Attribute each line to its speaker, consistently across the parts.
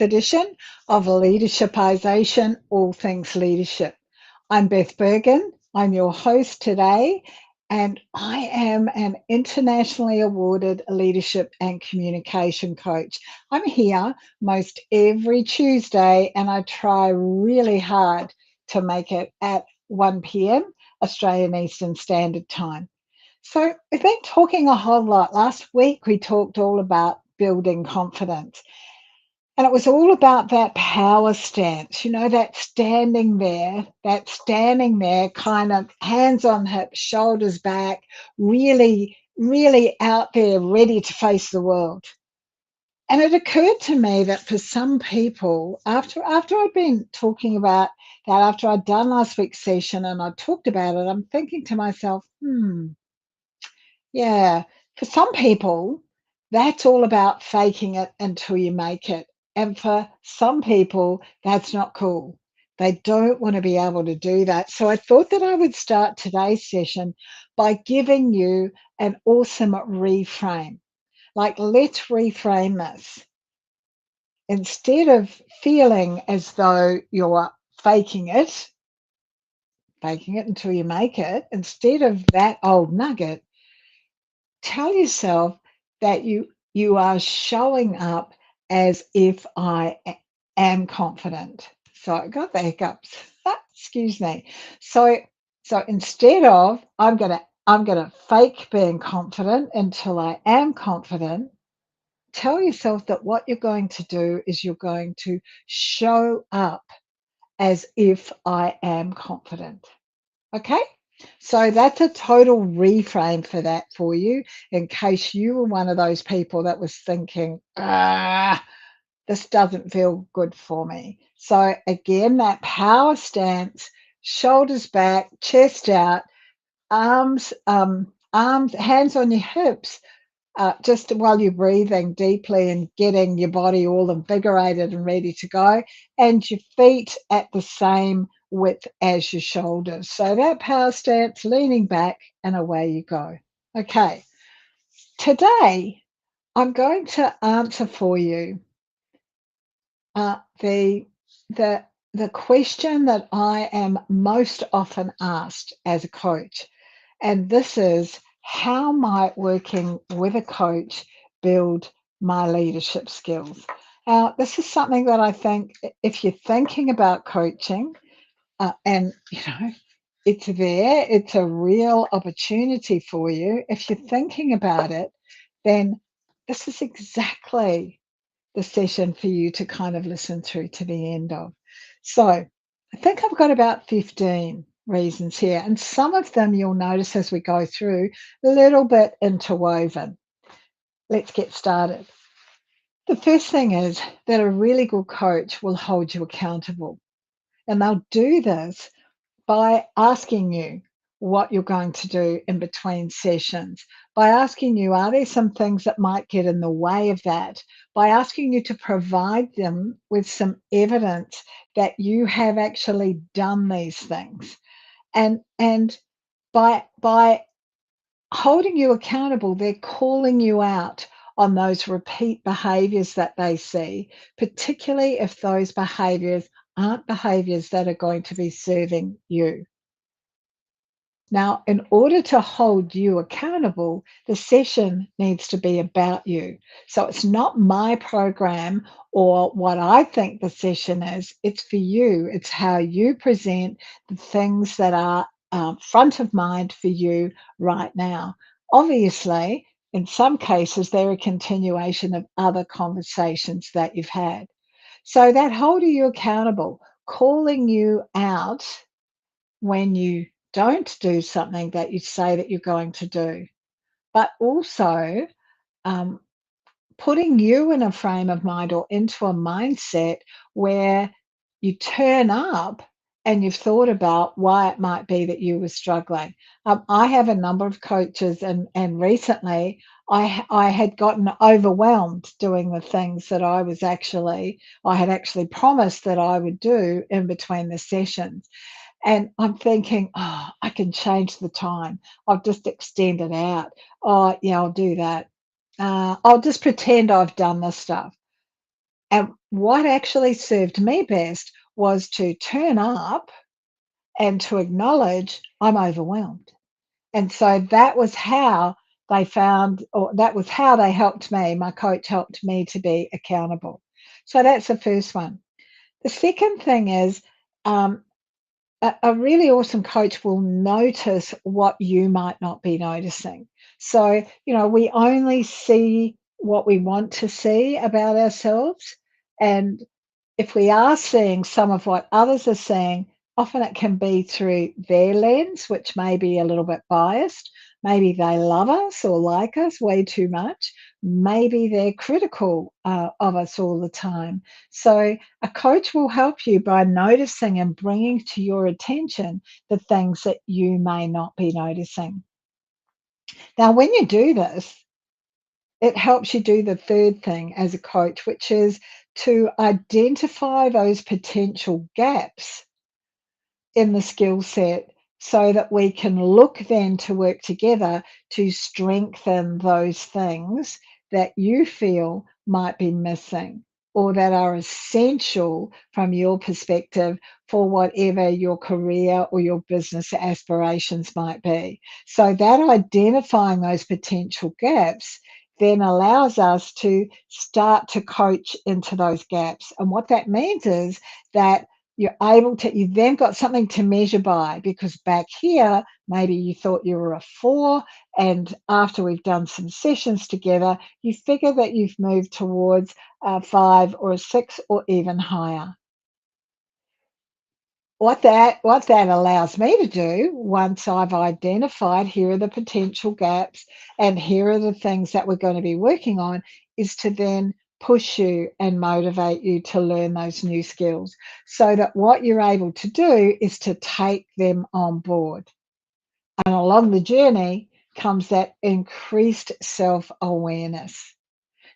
Speaker 1: edition of Leadershipisation, all things leadership. I'm Beth Bergen. I'm your host today, and I am an internationally awarded leadership and communication coach. I'm here most every Tuesday, and I try really hard to make it at 1 p.m. Australian Eastern Standard Time. So we've been talking a whole lot. Last week we talked all about building confidence. And it was all about that power stance, that standing there, kind of hands on hips, shoulders back, really, really out there, ready to face the world. And it occurred to me that for some people, after I'd been talking about that, after I'd done last week's session and I talked about it, I'm thinking to myself, yeah, for some people, that's all about faking it until you make it. And for some people, that's not cool. They don't want to be able to do that. So I thought that I would start today's session by giving you an awesome reframe. Like, let's reframe this. Instead of feeling as though you're faking it until you make it, instead of that old nugget, tell yourself that you are showing up as if I am confident. So I got the hiccups. Excuse me. So instead of I'm gonna fake being confident until I am confident, tell yourself that what you're going to do is you're going to show up as if I am confident. Okay? So that's a total reframe for that for you, in case you were one of those people that was thinking, this doesn't feel good for me. So again, that power stance, shoulders back, chest out, arms, hands on your hips, just while you're breathing deeply and getting your body all invigorated and ready to go, and your feet at the same width as your shoulders. So that power stance, leaning back, and away you go. Okay, today I'm going to answer for you the question that I am most often asked as a coach, and this is, how might working with a coach build my leadership skills? Now, this is something that I think if you're thinking about coaching, and it's there, it's a real opportunity for you. If you're thinking about it, then this is exactly the session for you to kind of listen through to the end of. So I think I've got about 15 reasons here, and some of them you'll notice as we go through, a little bit interwoven. Let's get started. The first thing is that a really good coach will hold you accountable, and they'll do this by asking you what you're going to do in between sessions, by asking you, are there some things that might get in the way of that, by asking you to provide them with some evidence that you have actually done these things. And by holding you accountable, they're calling you out on those repeat behaviors that they see, particularly if those behaviors aren't behaviors that are going to be serving you. Now, in order to hold you accountable, the session needs to be about you. So it's not my program or what I think the session is. It's for you. It's how you present the things that are front of mind for you right now. Obviously, in some cases, they're a continuation of other conversations that you've had. So that holding you accountable, calling you out when you don't do something that you say that you're going to do, but also um, putting you in a frame of mind or into a mindset where you turn up and you've thought about why it might be that you were struggling. I have a number of coaches, and recently I had gotten overwhelmed doing the things that I had actually promised that I would do in between the sessions. And I'm thinking, I can change the time. I'll just extend it out. Oh, yeah, I'll do that. I'll just pretend I've done this stuff. And what actually served me best was to turn up and to acknowledge I'm overwhelmed. And so that was how they found, or that was how they helped me. My coach helped me to be accountable. So that's the first one. The second thing is, um, a really awesome coach will notice what you might not be noticing. So, we only see what we want to see about ourselves. And if we are seeing some of what others are seeing, often it can be through their lens, which may be a little bit biased. Maybe they love us or like us way too much. Maybe they're critical of us all the time. So, a coach will help you by noticing and bringing to your attention the things that you may not be noticing. Now, when you do this, it helps you do the third thing as a coach, which is to identify those potential gaps in the skill set so that we can look then to work together to strengthen those things that you feel might be missing or that are essential from your perspective for whatever your career or your business aspirations might be. So that identifying those potential gaps then allows us to start to coach into those gaps. And what that means is that you've then got something to measure by, because back here, maybe you thought you were a 4, and after we've done some sessions together, you figure that you've moved towards a 5 or a 6 or even higher. What that allows me to do, once I've identified here are the potential gaps and here are the things that we're going to be working on, is to then push you and motivate you to learn those new skills, so that what you're able to do is to take them on board. And along the journey comes that increased self-awareness.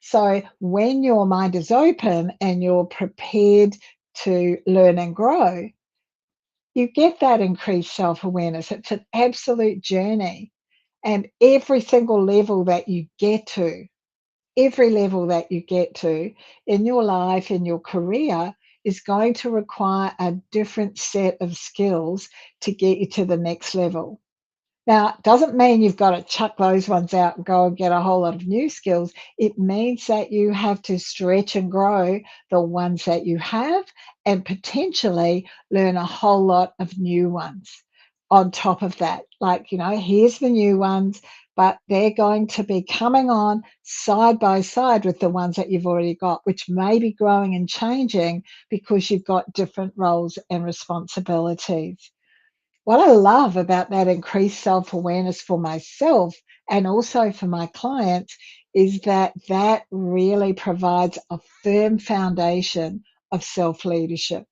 Speaker 1: So when your mind is open and you're prepared to learn and grow, you get that increased self-awareness. It's an absolute journey. And every single level that you get to, every level that you get to in your life, in your career, is going to require a different set of skills to get you to the next level. Now, it doesn't mean you've got to chuck those ones out and go and get a whole lot of new skills. It means that you have to stretch and grow the ones that you have and potentially learn a whole lot of new ones on top of that. Like, here's the new ones, but they're going to be coming on side by side with the ones that you've already got, which may be growing and changing because you've got different roles and responsibilities. What I love about that increased self awareness for myself and also for my clients is that really provides a firm foundation of self leadership.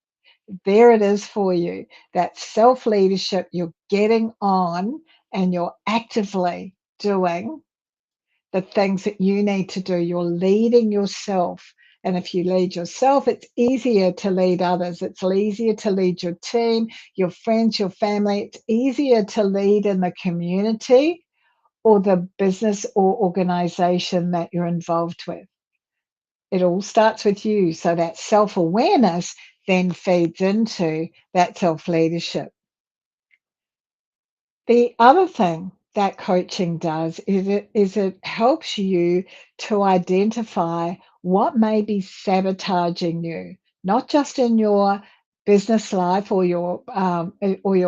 Speaker 1: There it is for you. That self leadership, you're getting on and you're actively doing the things that you need to do. You're leading yourself. And if you lead yourself, it's easier to lead others. It's easier to lead your team, your friends, your family. It's easier to lead in the community or the business or organization that you're involved with. It all starts with you. So that self awareness then feeds into that self leadership. The other thing that coaching does is it helps you to identify what may be sabotaging you, not just in your business life or your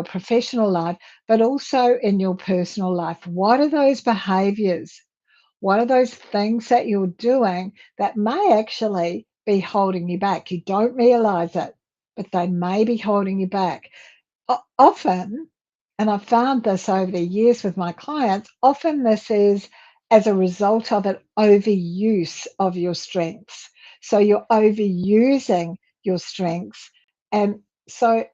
Speaker 1: professional life, but also in your personal life. What are those behaviors? What are those things that you're doing that may actually be holding you back? You don't realize it, but they may be holding you back. Often, and I've found this over the years with my clients, often this is as a result of an overuse of your strengths. So you're overusing your strengths. And so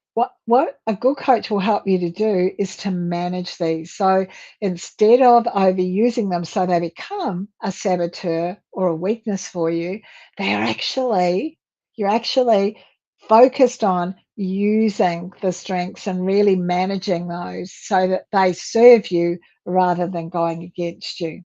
Speaker 1: what a good coach will help you to do is to manage these. So instead of overusing them so they become a saboteur or a weakness for you, you're actually focused on using the strengths and really managing those so that they serve you rather than going against you.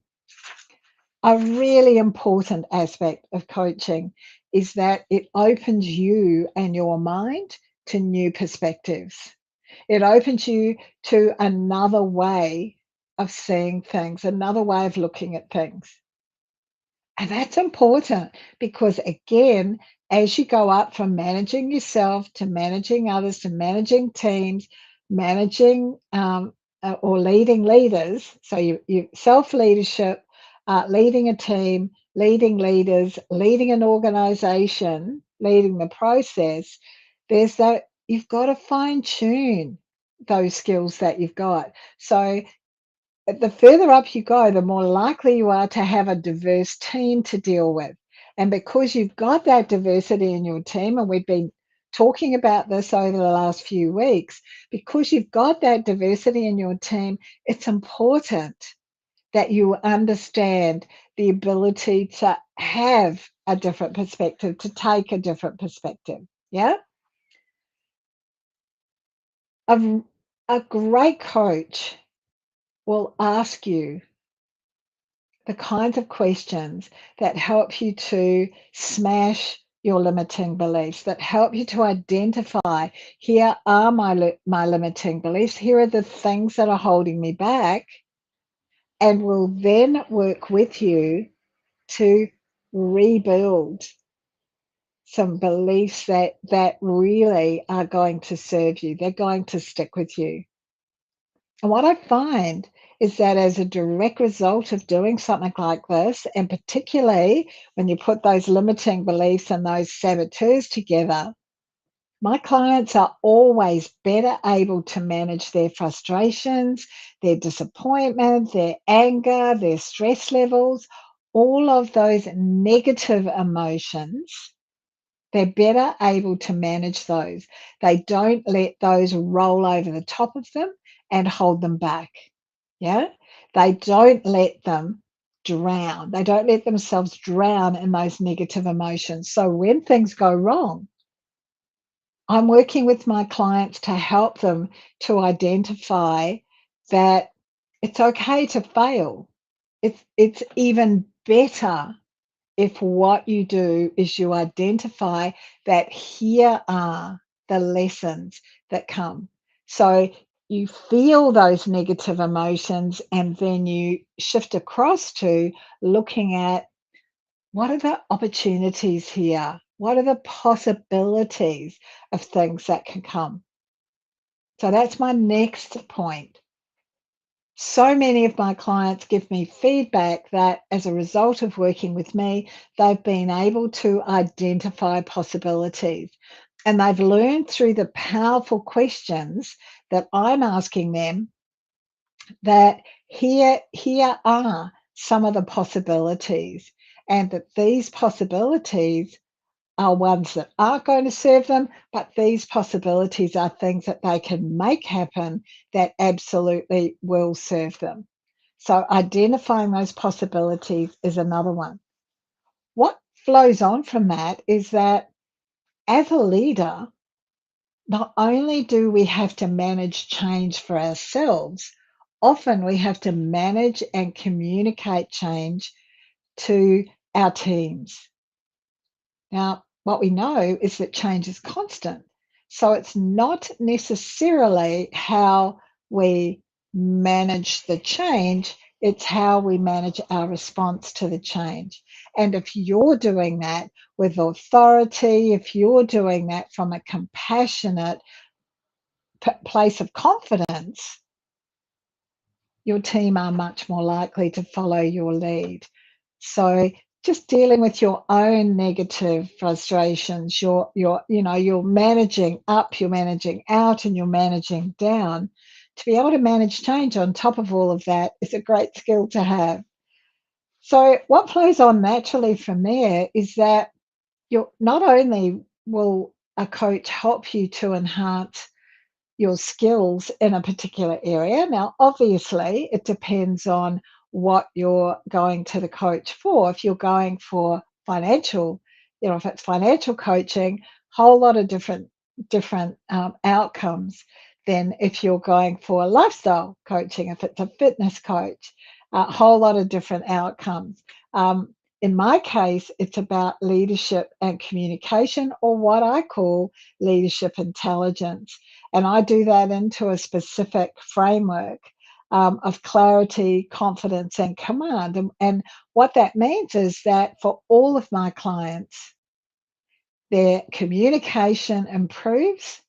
Speaker 1: A really important aspect of coaching is that it opens you and your mind to new perspectives. It opens you to another way of seeing things, another way of looking at things. And that's important because, again, as you go up from managing yourself to managing others to managing teams, managing or leading leaders, so you self leadership, leading a team, leading leaders, leading an organization, leading the process, there's that you've got to fine tune those skills that you've got. So the further up you go, the more likely you are to have a diverse team to deal with. And because you've got that diversity in your team, and we've been talking about this over the last few weeks, because you've got that diversity in your team, it's important that you understand the ability to have a different perspective, to take a different perspective. Yeah. A, a great coach will ask you the kinds of questions that help you to smash your limiting beliefs, that help you to identify, here are my limiting beliefs, here are the things that are holding me back, and will then work with you to rebuild some beliefs that really are going to serve you. They're going to stick with you. And what I find is that as a direct result of doing something like this, and particularly when you put those limiting beliefs and those saboteurs together, my clients are always better able to manage their frustrations, their disappointment, their anger, their stress levels, all of those negative emotions. They're better able to manage those. They don't let those roll over the top of them and hold them back. Yeah. They don't let them drown. They don't let themselves drown in those negative emotions. So when things go wrong, I'm working with my clients to help them to identify that it's okay to fail. It's even better if what you do is you identify that here are the lessons that come. So you feel those negative emotions and then you shift across to looking at what are the opportunities here? What are the possibilities of things that can come? So that's my next point. So many of my clients give me feedback that as a result of working with me, they've been able to identify possibilities. And they've learned through the powerful questions that I'm asking them that here are some of the possibilities, and that these possibilities are ones that aren't going to serve them, but these possibilities are things that they can make happen that absolutely will serve them. So identifying those possibilities is another one. What flows on from that is that as a leader, not only do we have to manage change for ourselves, often we have to manage and communicate change to our teams. Now, what we know is that change is constant. So it's not necessarily how we manage the change, it's how we manage our response to the change. And if you're doing that with authority, if you're doing that from a compassionate place of confidence, your team are much more likely to follow your lead. So just dealing with your own negative frustrations, you're managing up, you're managing out, and you're managing down. To be able to manage change on top of all of that is a great skill to have. So what flows on naturally from there is that you're not only will a coach help you to enhance your skills in a particular area. Now, obviously, it depends on what you're going to the coach for. If you're going for financial, if it's financial coaching, whole lot of different outcomes than if you're going for lifestyle coaching. If it's a fitness coach, a whole lot of different outcomes. In my case, it's about leadership and communication, or what I call leadership intelligence. And I do that into a specific framework of clarity, confidence, and command. And what that means is that for all of my clients, their communication improves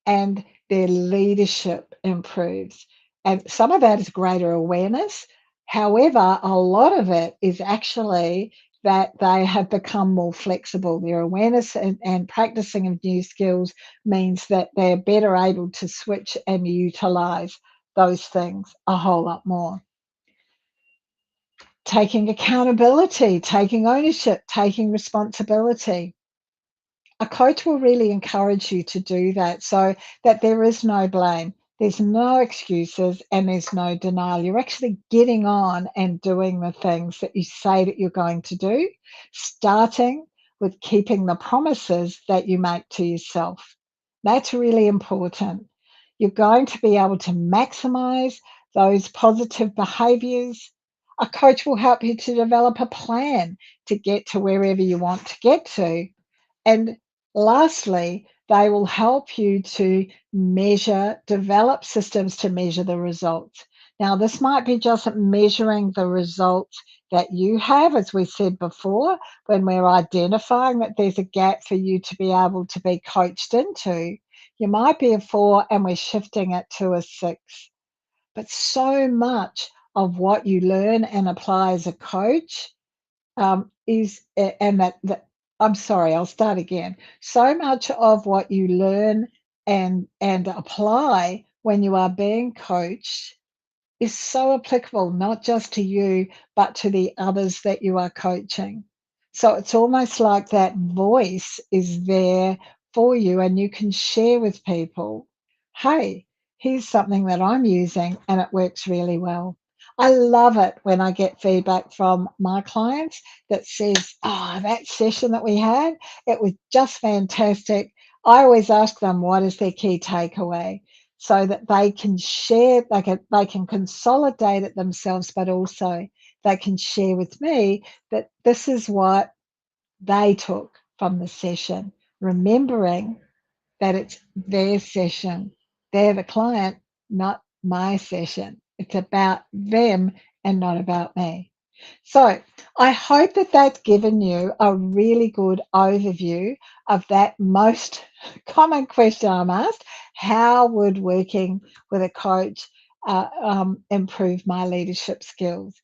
Speaker 1: and their leadership improves. And some of that is greater awareness. However, a lot of it is actually that they have become more flexible. Their awareness and practicing of new skills means that they're better able to switch and utilize those things a whole lot more. Taking accountability, taking ownership, taking responsibility. A coach will really encourage you to do that so that there is no blame, there's no excuses, and there's no denial. You're actually getting on and doing the things that you say that you're going to do, starting with keeping the promises that you make to yourself. That's really important. You're going to be able to maximize those positive behaviors. A coach will help you to develop a plan to get to wherever you want to get to. And lastly, they will help you to measure, develop systems to measure the results. Now, this might be just measuring the results that you have, as we said before, when we're identifying that there's a gap for you to be able to be coached into. You might be a 4 and we're shifting it to a 6. But so much of what you learn and apply as a coach is and that I'm sorry, I'll start again. So much of what you learn and apply when you are being coached is so applicable, not just to you, but to the others that you are coaching. So it's almost like that voice is there for you, and you can share with people, hey, here's something that I'm using and it works really well. I love it when I get feedback from my clients that says, oh, that session that we had, it was just fantastic. I always ask them what is their key takeaway so that they can share, they can consolidate it themselves, but also they can share with me that this is what they took from the session, remembering that it's their session. They're the client, not my session. It's about them and not about me. So I hope that that's given you a really good overview of that most common question I'm asked. How would working with a coach improve my leadership skills?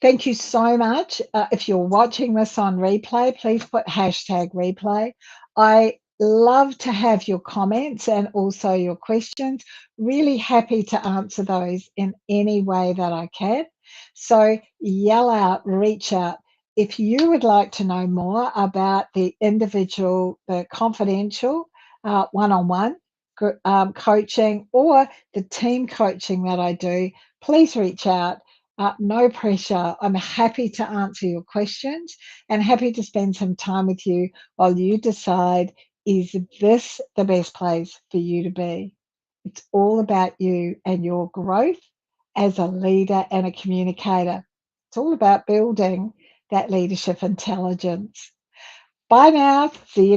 Speaker 1: Thank you so much. If you're watching this on replay, please put hashtag replay. I love to have your comments and also your questions. Really happy to answer those in any way that I can. So yell out, reach out. If you would like to know more about the individual, the confidential one-on-one coaching or the team coaching that I do, please reach out. No pressure. I'm happy to answer your questions and happy to spend some time with you while you decide, is this the best place for you to be? It's all about you and your growth as a leader and a communicator. It's all about building that leadership intelligence. Bye now. See you.